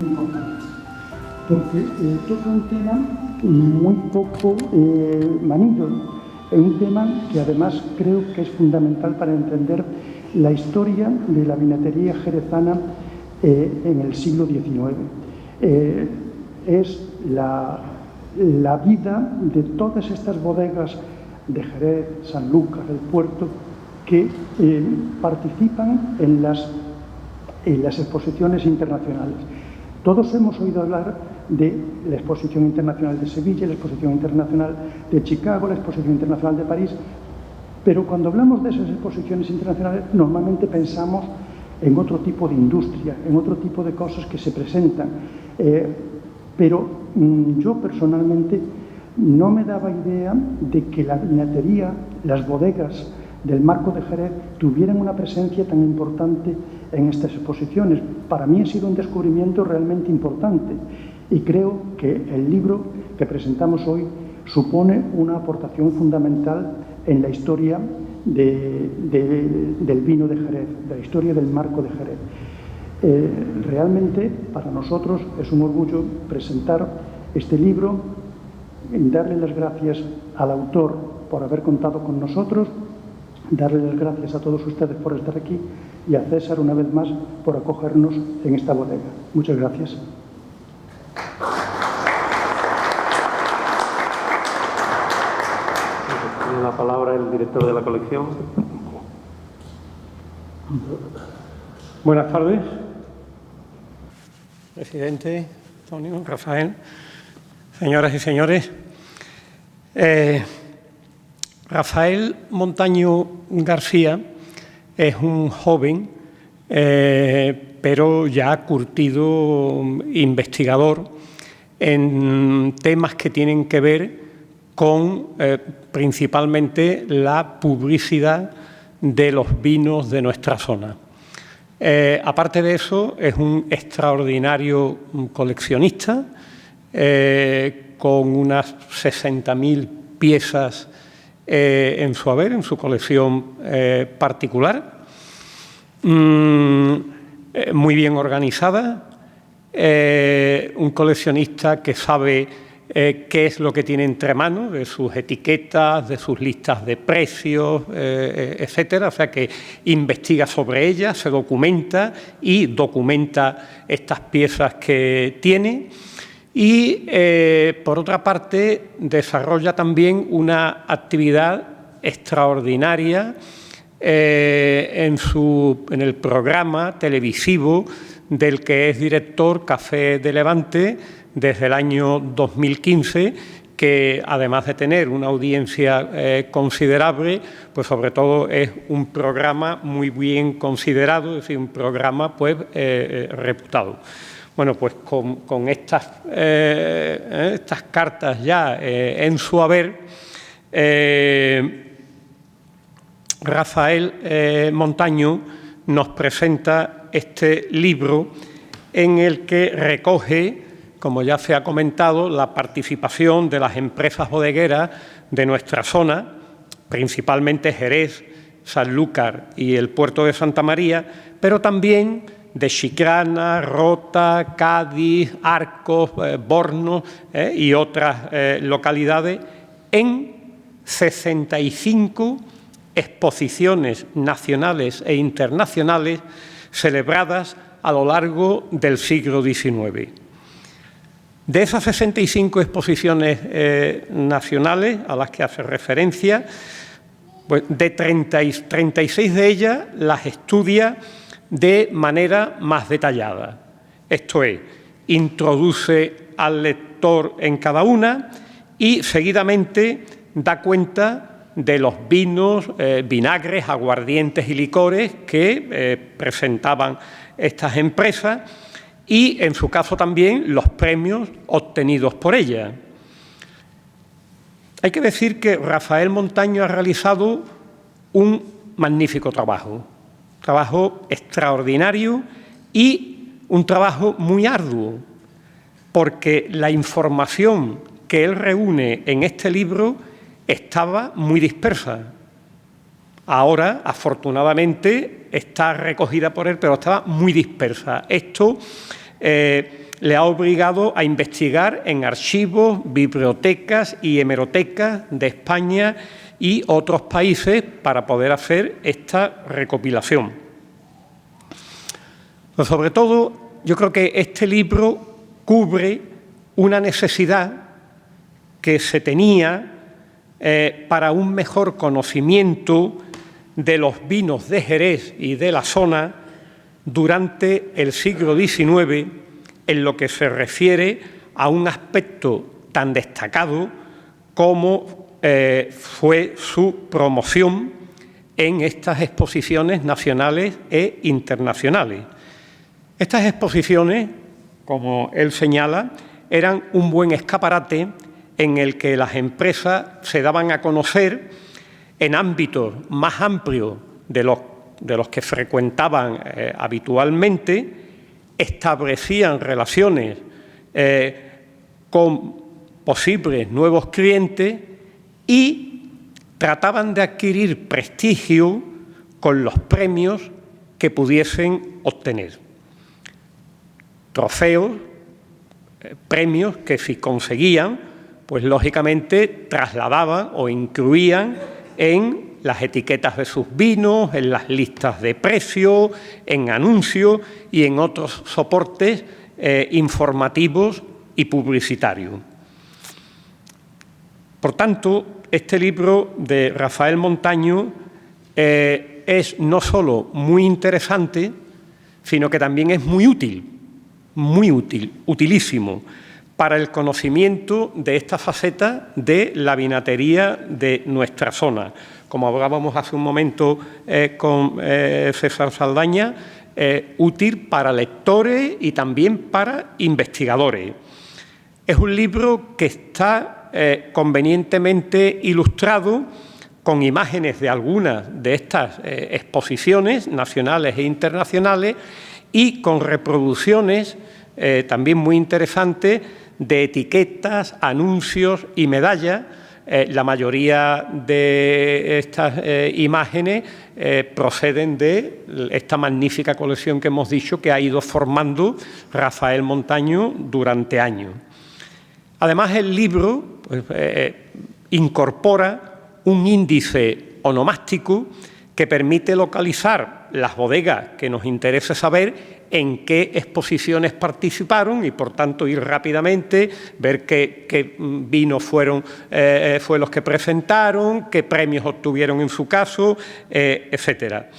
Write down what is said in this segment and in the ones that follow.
importante, porque toca un tema muy poco manillo, un tema que además creo que es fundamental para entender la historia de la vinatería jerezana en el siglo XIX. Es la vida de todas estas bodegas de Jerez, Sanlúcar, el Puerto, que participan en las exposiciones internacionales. Todos hemos oído hablar de la Exposición Internacional de Sevilla, la Exposición Internacional de Chicago, la Exposición Internacional de París, pero cuando hablamos de esas exposiciones internacionales normalmente pensamos en otro tipo de industria, en otro tipo de cosas que se presentan. Pero yo personalmente no me daba idea de que la vinatería, las bodegas del Marco de Jerez tuvieran una presencia tan importante en estas exposiciones. Para mí ha sido un descubrimiento realmente importante y creo que el libro que presentamos hoy supone una aportación fundamental en la historia del vino de Jerez, de la historia del Marco de Jerez. Realmente para nosotros es un orgullo presentar este libro, darle las gracias al autor por haber contado con nosotros, darle las gracias a todos ustedes por estar aquí y a César una vez más por acogernos en esta bodega. Muchas gracias. Tiene la palabra el director de la colección. Buenas tardes, presidente, Antonio, Rafael, señoras y señores. Rafael Montaño García es un joven, pero ya curtido investigador en temas que tienen que ver con principalmente la publicidad de los vinos de nuestra zona. Aparte de eso, es un extraordinario coleccionista con unas 60.000 piezas en su haber, en su colección particular, muy bien organizada, un coleccionista que sabe qué es lo que tiene entre manos, de sus etiquetas, de sus listas de precios, etcétera. O sea, que investiga sobre ellas, se documenta y documenta estas piezas que tiene. Y, por otra parte, desarrolla también una actividad extraordinaria en el programa televisivo del que es director, Café de Levante, desde el año 2015, que además de tener una audiencia considerable, pues sobre todo es un programa muy bien considerado, es decir, un programa pues reputado. Bueno, pues con estas cartas ya en su haber, Rafael Montaño nos presenta este libro en el que recoge, como ya se ha comentado, la participación de las empresas bodegueras de nuestra zona, principalmente Jerez, Sanlúcar y el puerto de Santa María, pero también de Chiclana, Rota, Cádiz, Arcos, Borno y otras localidades, en 65 exposiciones nacionales e internacionales celebradas a lo largo del siglo XIX. De esas 65 exposiciones nacionales a las que hace referencia, pues de 36 de ellas las estudia de manera más detallada. Esto es, introduce al lector en cada una y seguidamente da cuenta de los vinos, vinagres, aguardientes y licores que presentaban estas empresas y, en su caso también, los premios obtenidos por ellas. Hay que decir que Rafael Montaño ha realizado un magnífico trabajo extraordinario y un trabajo muy arduo, porque la información que él reúne en este libro estaba muy dispersa. Ahora, afortunadamente, está recogida por él, pero estaba muy dispersa. Esto le ha obligado a investigar en archivos, bibliotecas y hemerotecas de España y otros países para poder hacer esta recopilación. Pero sobre todo, yo creo que este libro cubre una necesidad que se tenía para un mejor conocimiento de los vinos de Jerez y de la zona durante el siglo XIX, en lo que se refiere a un aspecto tan destacado como fue su promoción en estas exposiciones nacionales e internacionales. Estas exposiciones, como él señala, eran un buen escaparate en el que las empresas se daban a conocer en ámbitos más amplios de los que frecuentaban habitualmente, establecían relaciones con posibles nuevos clientes y trataban de adquirir prestigio con los premios que pudiesen obtener. Trofeos, premios que si conseguían, pues lógicamente trasladaban o incluían en las etiquetas de sus vinos, en las listas de precios, en anuncios y en otros soportes informativos y publicitarios. Por tanto, este libro de Rafael Montaño es no solo muy interesante, sino que también es muy útil, utilísimo para el conocimiento de esta faceta de la vinatería de nuestra zona. Como hablábamos hace un momento con César Saldaña, útil para lectores y también para investigadores. Es un libro que está convenientemente ilustrado con imágenes de algunas de estas exposiciones nacionales e internacionales y con reproducciones también muy interesantes de etiquetas, anuncios y medallas. La mayoría de estas imágenes proceden de esta magnífica colección que hemos dicho que ha ido formando Rafael Montaño durante años. Además, el libro pues, incorpora un índice onomástico que permite localizar las bodegas que nos interesa saber en qué exposiciones participaron y, por tanto, ir rápidamente, ver qué vinos fue los que presentaron, qué premios obtuvieron en su caso, etcétera.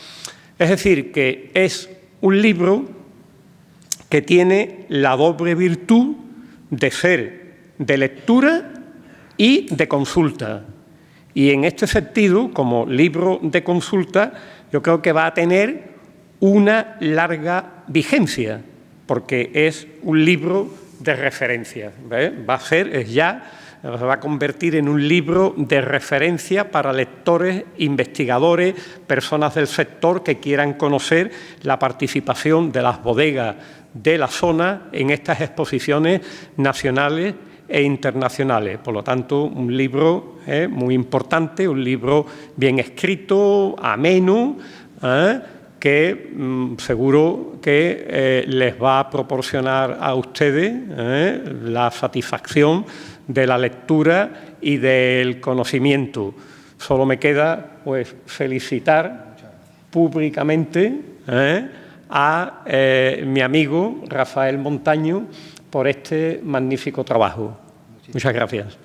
Es decir, que es un libro que tiene la doble virtud de ser de lectura y de consulta. Y en este sentido, como libro de consulta, yo creo que va a tener una larga vigencia, porque es un libro de referencia. Se va a convertir en un libro de referencia para lectores, investigadores, personas del sector que quieran conocer la participación de las bodegas de la zona en estas exposiciones nacionales e internacionales. Por lo tanto, un libro muy importante, un libro bien escrito, ameno, que seguro que les va a proporcionar a ustedes la satisfacción de la lectura y del conocimiento. Solo me queda pues, felicitar públicamente a mi amigo Rafael Montaño por este magnífico trabajo. Muchas gracias.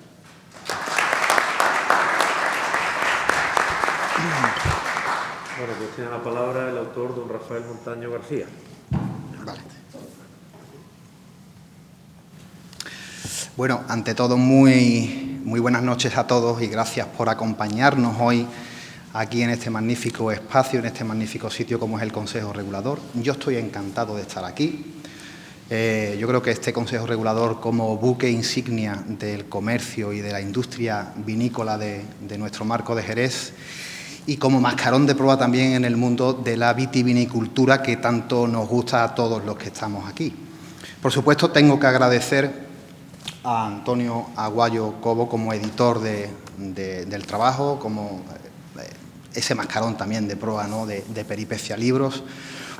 Bueno, pues tiene la palabra el autor, don Rafael Montaño García. Vale. Bueno, ante todo, muy buenas noches a todos y gracias por acompañarnos hoy aquí en este magnífico espacio, en este magnífico sitio como es el Consejo Regulador. Yo estoy encantado de estar aquí. Yo creo que este Consejo Regulador, como buque insignia del comercio y de la industria vinícola de nuestro marco de Jerez, y como mascarón de prueba también en el mundo de la vitivinicultura que tanto nos gusta a todos los que estamos aquí. Por supuesto, tengo que agradecer a Antonio Aguayo Cobo como editor del trabajo, como ese mascarón también de prueba, ¿no?, de Peripecia Libros,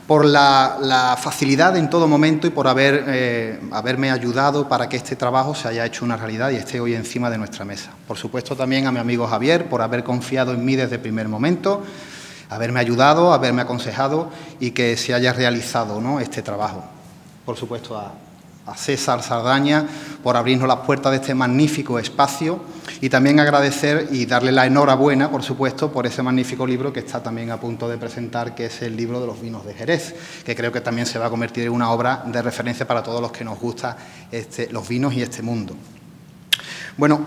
por la facilidad en todo momento y por haberme ayudado para que este trabajo se haya hecho una realidad y esté hoy encima de nuestra mesa. Por supuesto, también a mi amigo Javier por haber confiado en mí desde el primer momento, haberme ayudado, haberme aconsejado y que se haya realizado, ¿no?, este trabajo. Por supuesto, a César Sardaña por abrirnos las puertas de este magnífico espacio y también agradecer y darle la enhorabuena, por supuesto, por ese magnífico libro que está también a punto de presentar, que es el libro de los vinos de Jerez, que creo que también se va a convertir en una obra de referencia para todos los que nos gustan los vinos y este mundo. Bueno,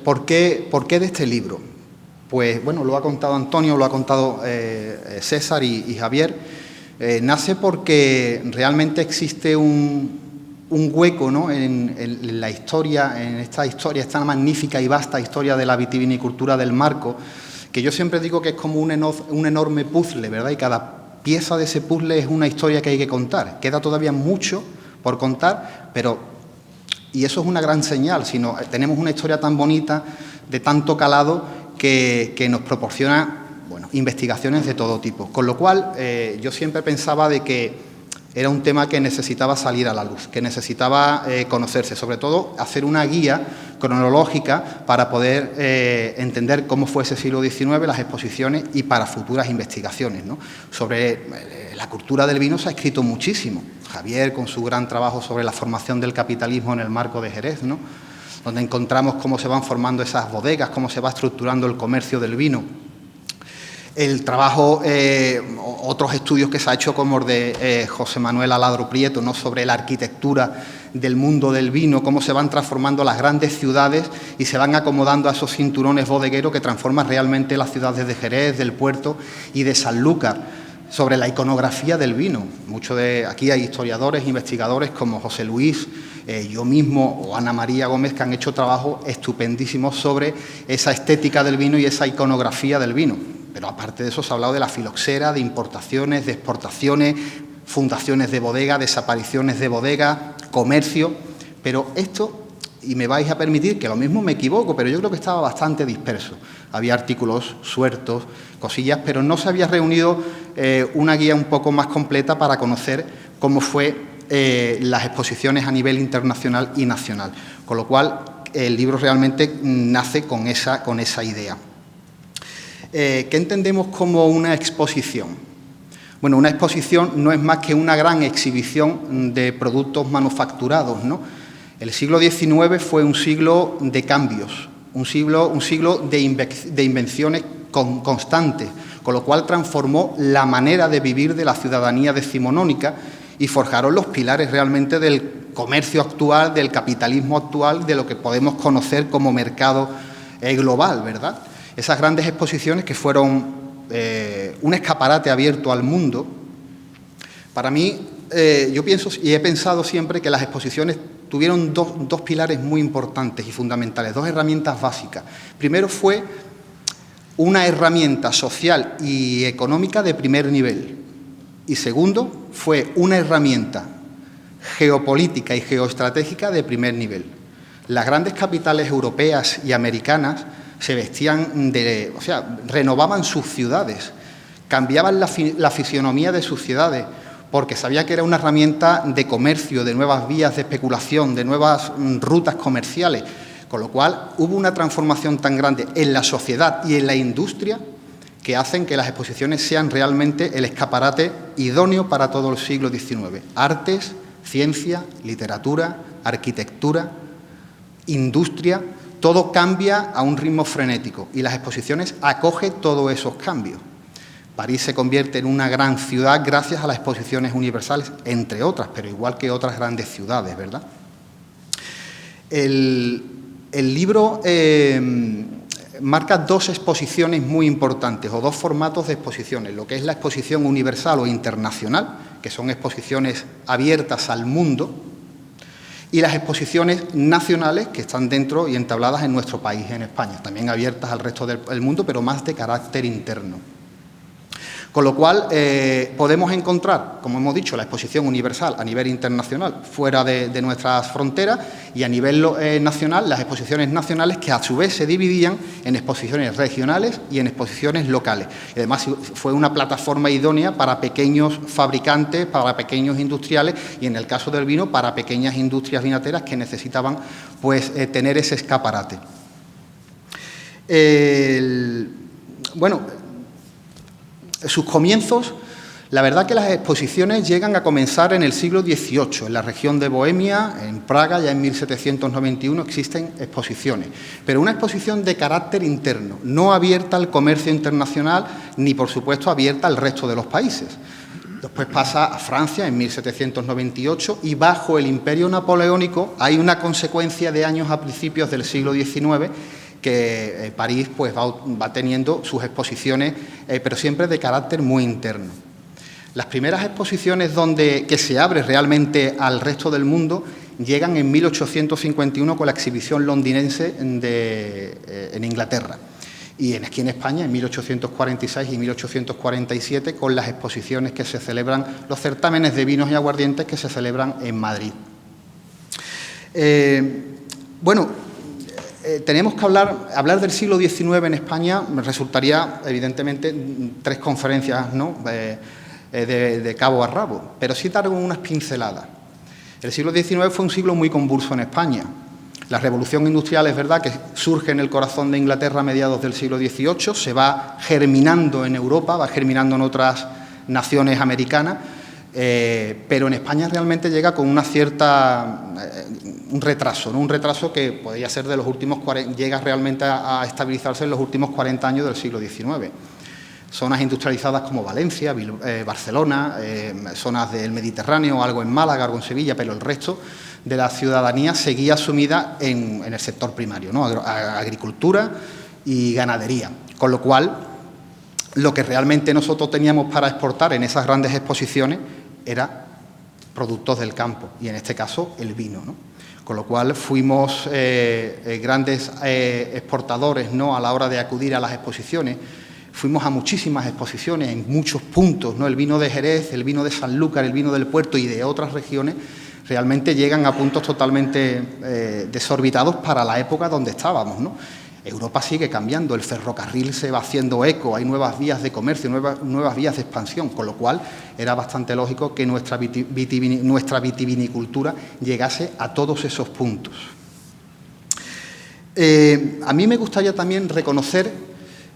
¿por qué de este libro? Pues bueno, lo ha contado Antonio, lo ha contado César y Javier. Nace porque realmente existe un hueco, ¿no?, en la historia, en esta historia, esta magnífica y vasta historia de la vitivinicultura del Marco, que yo siempre digo que es como un enorme puzzle, ¿verdad? Y cada pieza de ese puzzle es una historia que hay que contar. Queda todavía mucho por contar, y eso es una gran señal, sino tenemos una historia tan bonita, de tanto calado, que nos proporciona investigaciones de todo tipo, con lo cual yo siempre pensaba de que era un tema que necesitaba salir a la luz, que necesitaba conocerse, sobre todo hacer una guía cronológica para poder entender cómo fue ese siglo XIX, las exposiciones y para futuras investigaciones, ¿no? Sobre la cultura del vino se ha escrito muchísimo. Javier, con su gran trabajo sobre la formación del capitalismo en el Marco de Jerez, ¿no?, donde encontramos cómo se van formando esas bodegas, cómo se va estructurando el comercio del vino. El trabajo, otros estudios que se ha hecho como el de José Manuel Aladro Prieto, ¿no?, sobre la arquitectura del mundo del vino, cómo se van transformando las grandes ciudades y se van acomodando a esos cinturones bodegueros que transforman realmente las ciudades de Jerez, del Puerto y de Sanlúcar, sobre la iconografía del vino. Aquí hay historiadores, investigadores como José Luis, yo mismo o Ana María Gómez, que han hecho trabajos estupendísimos sobre esa estética del vino y esa iconografía del vino. Pero aparte de eso se ha hablado de la filoxera, de importaciones, de exportaciones, fundaciones de bodega, desapariciones de bodega, comercio. Pero esto, y me vais a permitir que lo mismo me equivoco, pero yo creo que estaba bastante disperso. Había artículos sueltos, cosillas, pero no se había reunido una guía un poco más completa para conocer cómo fue las exposiciones a nivel internacional y nacional. Con lo cual, el libro realmente nace con esa idea. ¿Qué entendemos como una exposición? Bueno, una exposición no es más que una gran exhibición de productos manufacturados, ¿no? El siglo XIX fue un siglo de cambios, un siglo de invenciones constantes, con lo cual transformó la manera de vivir de la ciudadanía decimonónica y forjaron los pilares realmente del comercio actual, del capitalismo actual, de lo que podemos conocer como mercado global, ¿verdad? Esas grandes exposiciones que fueron un escaparate abierto al mundo. Para mí, yo pienso y he pensado siempre que las exposiciones tuvieron dos pilares muy importantes y fundamentales, dos herramientas básicas. Primero fue una herramienta social y económica de primer nivel. Y segundo, fue una herramienta geopolítica y geoestratégica de primer nivel. Las grandes capitales europeas y americanas se vestían renovaban sus ciudades, cambiaban la fisionomía de sus ciudades, porque sabía que era una herramienta de comercio, de nuevas vías de especulación, de nuevas rutas comerciales, con lo cual hubo una transformación tan grande en la sociedad y en la industria que hacen que las exposiciones sean realmente el escaparate idóneo para todo el siglo XIX. Artes, ciencia, literatura, arquitectura, industria, todo cambia a un ritmo frenético y las exposiciones acogen todos esos cambios. París se convierte en una gran ciudad gracias a las exposiciones universales, entre otras, pero igual que otras grandes ciudades, ¿verdad? El libro marca dos exposiciones muy importantes, o dos formatos de exposiciones, lo que es la exposición universal o internacional, que son exposiciones abiertas al mundo, y las exposiciones nacionales que están dentro y entabladas en nuestro país, en España, también abiertas al resto del mundo, pero más de carácter interno. Con lo cual, podemos encontrar, como hemos dicho, la exposición universal a nivel internacional, fuera de nuestras fronteras, y a nivel nacional, las exposiciones nacionales, que a su vez se dividían en exposiciones regionales y en exposiciones locales. Y además, fue una plataforma idónea para pequeños fabricantes, para pequeños industriales, y en el caso del vino, para pequeñas industrias vinateras que necesitaban, pues, tener ese escaparate. Bueno, sus comienzos, la verdad que las exposiciones llegan a comenzar en el siglo XVIII. En la región de Bohemia, en Praga, ya en 1791 existen exposiciones, pero una exposición de carácter interno, no abierta al comercio internacional, ni por supuesto abierta al resto de los países. Después pasa a Francia en 1798 y bajo el Imperio Napoleónico hay una consecuencia de años a principios del siglo XIX que París pues, va teniendo sus exposiciones, pero siempre de carácter muy interno. Las primeras exposiciones que se abre realmente al resto del mundo llegan en 1851 con la exhibición londinense en Inglaterra, y aquí en España en 1846 y 1847 con las exposiciones que se celebran, los certámenes de vinos y aguardientes que se celebran en Madrid. Tenemos que hablar del siglo XIX en España, me resultaría evidentemente 3 conferencias, ¿no?, de cabo a rabo, pero sí dar unas pinceladas. El siglo XIX fue un siglo muy convulso en España. La revolución industrial es verdad que surge en el corazón de Inglaterra a mediados del siglo XVIII, se va germinando en Europa, va germinando en otras naciones americanas, pero en España realmente llega con un retraso, ¿no? Un retraso que podría ser de los últimos 40, llega realmente a estabilizarse en los últimos 40 años del siglo XIX. Zonas industrializadas como Valencia, Barcelona, zonas del Mediterráneo, algo en Málaga, algo en Sevilla, pero el resto de la ciudadanía seguía sumida en el sector primario, ¿no?, agricultura y ganadería, con lo cual lo que realmente nosotros teníamos para exportar en esas grandes exposiciones era productos del campo, y en este caso el vino, ¿no? Con lo cual fuimos grandes exportadores, ¿no?, a la hora de acudir a las exposiciones. Fuimos a muchísimas exposiciones en muchos puntos, ¿no? El vino de Jerez, el vino de Sanlúcar, el vino del Puerto y de otras regiones realmente llegan a puntos totalmente desorbitados para la época donde estábamos, ¿no? Europa sigue cambiando, el ferrocarril se va haciendo eco, hay nuevas vías de comercio, nuevas vías de expansión, con lo cual era bastante lógico que nuestra vitivinicultura llegase a todos esos puntos. A mí me gustaría también reconocer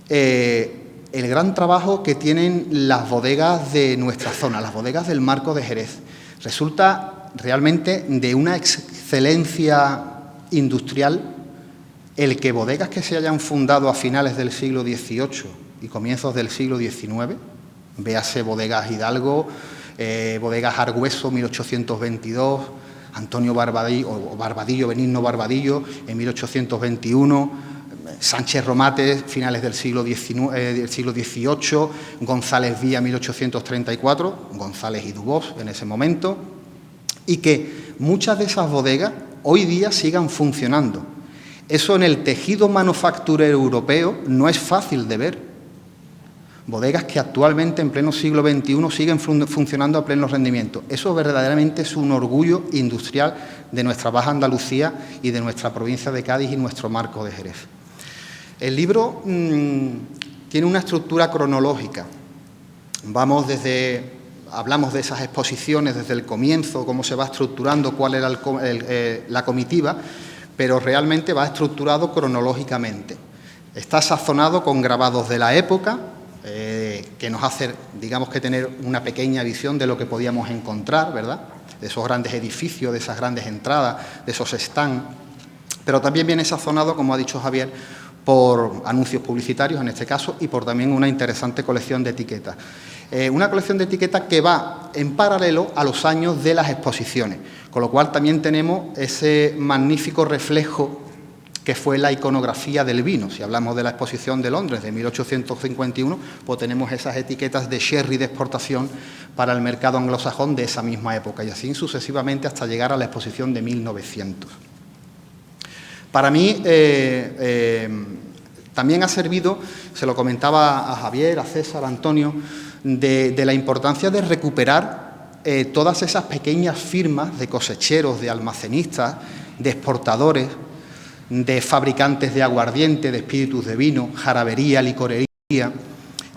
el gran trabajo que tienen las bodegas de nuestra zona, las bodegas del Marco de Jerez. Resulta realmente de una excelencia industrial el que bodegas que se hayan fundado a finales del siglo XVIII y comienzos del siglo XIX, véase Bodegas Hidalgo, Bodegas Argüeso, 1822, Antonio Barbadillo, Benigno Barbadillo, en 1821, Sánchez Romates, finales del siglo XVIII, González Vía, 1834, González y Dubós en ese momento, y que muchas de esas bodegas hoy día sigan funcionando. Eso en el tejido manufacturero europeo no es fácil de ver. Bodegas que actualmente en pleno siglo XXI siguen funcionando a pleno rendimiento. Eso verdaderamente es un orgullo industrial de nuestra Baja Andalucía y de nuestra provincia de Cádiz y nuestro Marco de Jerez. El libro tiene una estructura cronológica. Hablamos de esas exposiciones desde el comienzo, cómo se va estructurando, cuál era la comitiva, pero realmente va estructurado cronológicamente. Está sazonado con grabados de la época, que nos hace, digamos, que tener una pequeña visión de lo que podíamos encontrar, ¿verdad?, de esos grandes edificios, de esas grandes entradas, de esos stands, pero también viene sazonado, como ha dicho Javier, por anuncios publicitarios en este caso y por también una interesante colección de etiquetas. Una colección de etiquetas que va en paralelo a los años de las exposiciones, con lo cual también tenemos ese magnífico reflejo que fue la iconografía del vino. Si hablamos de la exposición de Londres de 1851, pues tenemos esas etiquetas de sherry de exportación para el mercado anglosajón de esa misma época, y así sucesivamente hasta llegar a la exposición de 1900. Para mí también ha servido, se lo comentaba a Javier, a César, a Antonio, de la importancia de recuperar todas esas pequeñas firmas de cosecheros, de almacenistas, de exportadores, de fabricantes de aguardiente, de espíritus de vino, jarabería, licorería,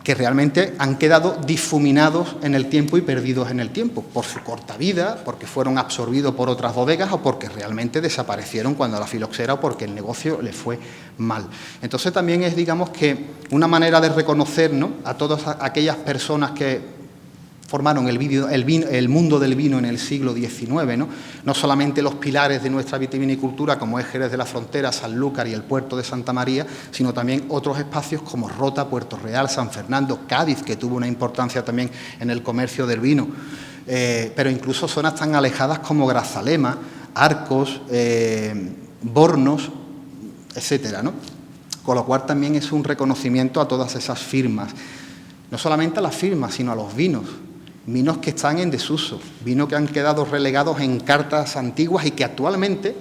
que realmente han quedado difuminados en el tiempo y perdidos en el tiempo, por su corta vida, porque fueron absorbidos por otras bodegas o porque realmente desaparecieron cuando la filoxera o porque el negocio les fue mal. Entonces también es, digamos, que una manera de reconocer, ¿no?, a todas aquellas personas que formaron el mundo del vino en el siglo XIX, ¿no? No solamente los pilares de nuestra vitivinicultura, como es Jerez de la Frontera, Sanlúcar y el puerto de Santa María, sino también otros espacios como Rota, Puerto Real, San Fernando, Cádiz, que tuvo una importancia también en el comercio del vino, pero incluso zonas tan alejadas como Grazalema, Arcos, Bornos, etcétera, ¿no? Con lo cual también es un reconocimiento a todas esas firmas, no solamente a las firmas, sino a los vinos. Vinos que están en desuso, vinos que han quedado relegados en cartas antiguas y que actualmente,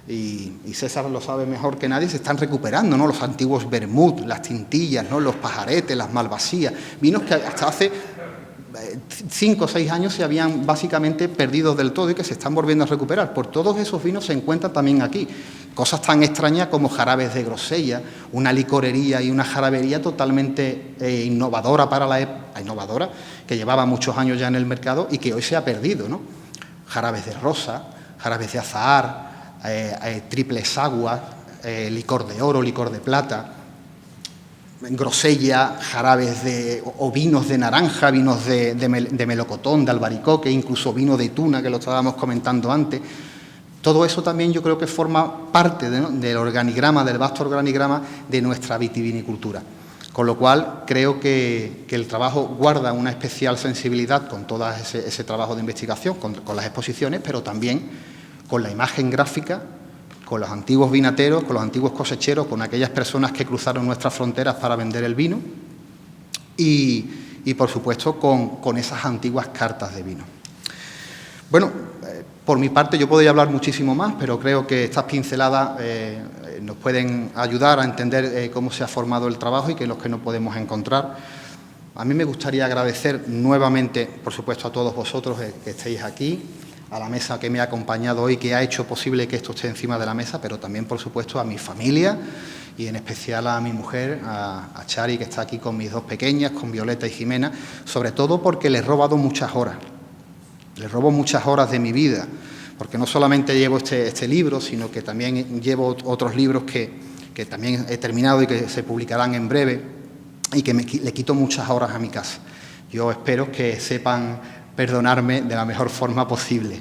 y César lo sabe mejor que nadie, se están recuperando, ¿no? Los antiguos vermut, las tintillas, ¿no?, los pajaretes, las malvasías, vinos que hasta hace 5 o 6 años se habían básicamente perdido del todo y que se están volviendo a recuperar. Por todos esos vinos se encuentran también aquí cosas tan extrañas como jarabes de grosella, una licorería y una jarabería totalmente innovadora para la época, innovadora, que llevaba muchos años ya en el mercado y que hoy se ha perdido, ¿no? Jarabes de rosa, jarabes de azahar, triples aguas, licor de oro, licor de plata, grosella, jarabes o vinos de naranja, vinos de melocotón, de albaricoque, incluso vino de tuna, que lo estábamos comentando antes. Todo eso también yo creo que forma parte del organigrama, del vasto organigrama de nuestra vitivinicultura. Con lo cual creo que el trabajo guarda una especial sensibilidad con todo ese trabajo de investigación, con las exposiciones, pero también con la imagen gráfica, con los antiguos vinateros, con los antiguos cosecheros, con aquellas personas que cruzaron nuestras fronteras para vender el vino y por supuesto, con esas antiguas cartas de vino. Bueno, por mi parte yo podría hablar muchísimo más, pero creo que estas pinceladas nos pueden ayudar a entender cómo se ha formado el trabajo y qué es lo que nos podemos encontrar. A mí me gustaría agradecer nuevamente, por supuesto, a todos vosotros que estéis aquí, a la mesa que me ha acompañado hoy, que ha hecho posible que esto esté encima de la mesa, pero también, por supuesto, a mi familia y en especial a mi mujer, a Chari, que está aquí con mis 2 pequeñas, con Violeta y Jimena, sobre todo porque les he robado muchas horas. Les robo muchas horas de mi vida, porque no solamente llevo este libro, sino que también llevo otros libros que también he terminado y que se publicarán en breve y que le quito muchas horas a mi casa. Yo espero que sepan perdonarme de la mejor forma posible.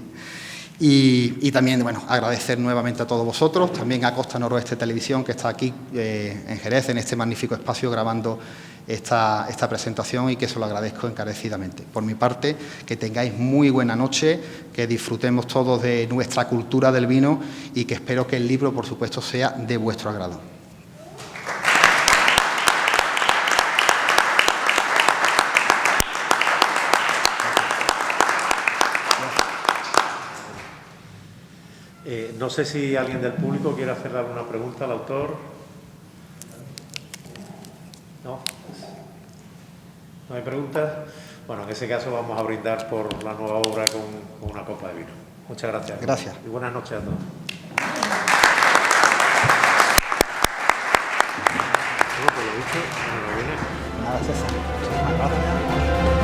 Y también, bueno, agradecer nuevamente a todos vosotros, también a Costa Noroeste Televisión, que está aquí en Jerez, en este magnífico espacio, grabando esta presentación y que se lo agradezco encarecidamente. Por mi parte, que tengáis muy buena noche, que disfrutemos todos de nuestra cultura del vino y que espero que el libro, por supuesto, sea de vuestro agrado. No sé si alguien del público quiere hacerle alguna pregunta al autor. ¿No? ¿No hay preguntas? Bueno, en ese caso vamos a brindar por la nueva obra con una copa de vino. Muchas gracias. Gracias. Y buenas noches a todos. Bueno, por lo visto, enhorabuena. Nada, César. Muchas gracias.